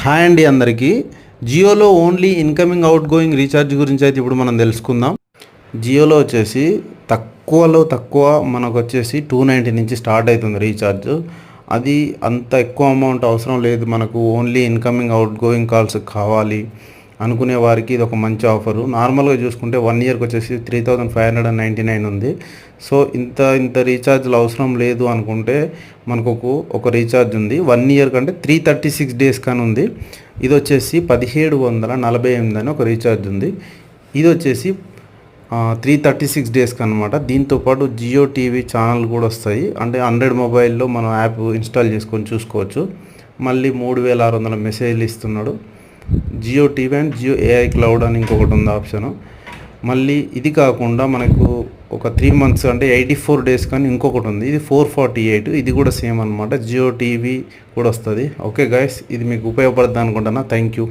Hi అండి అందరికీ. జియోలో only incoming outgoing recharge గురించి అయితే ఇప్పుడు మనం తెలుసుకుందాం. జియోలో వచ్చేసి తక్కువలో తక్కువ మనకు వచ్చేసి 290 నుంచి స్టార్ట్ అవుతుంది రీఛార్జ్. అది అంత ఎక్కువ అమౌంట్ అవసరం లేదు, మనకు only incoming out going calls కావాలి అనుకునే వారికి ఇది ఒక మంచి ఆఫరు. నార్మల్గా చూసుకుంటే 1 ఇయర్కి వచ్చేసి 3599 ఉంది. సో ఇంత రీఛార్జ్లు అవసరం లేదు అనుకుంటే మనకు ఒక రీఛార్జ్ ఉంది 1 ఇయర్ కంటే 336 డేస్ కానీ ఉంది. ఇది వచ్చేసి 1748 అని ఒక రీఛార్జ్ ఉంది. ఇది వచ్చేసి 336 డేస్కి అనమాట. దీంతోపాటు జియో టీవీ ఛానల్ కూడా వస్తాయి, అంటే 100 మొబైల్లో మనం యాప్ ఇన్స్టాల్ చేసుకొని చూసుకోవచ్చు. మళ్ళీ 3600 మెసేజ్లు ఇస్తున్నాడు. Jio TV and Jio AI cloud అని ఇంకొకటి ఉంది ఆప్షను. మళ్ళీ ఇది కాకుండా మనకు ఒక 3 మంత్స్ అంటే 84 డేస్ కానీ ఇంకొకటి ఉంది, ఇది 448. ఇది కూడా సేమ్ అనమాట, జియో టీవీ కూడా వస్తుంది. ఓకే గైస్, ఇది మీకు ఉపయోగపడుతుంది అనుకుంటున్నా. Thank you.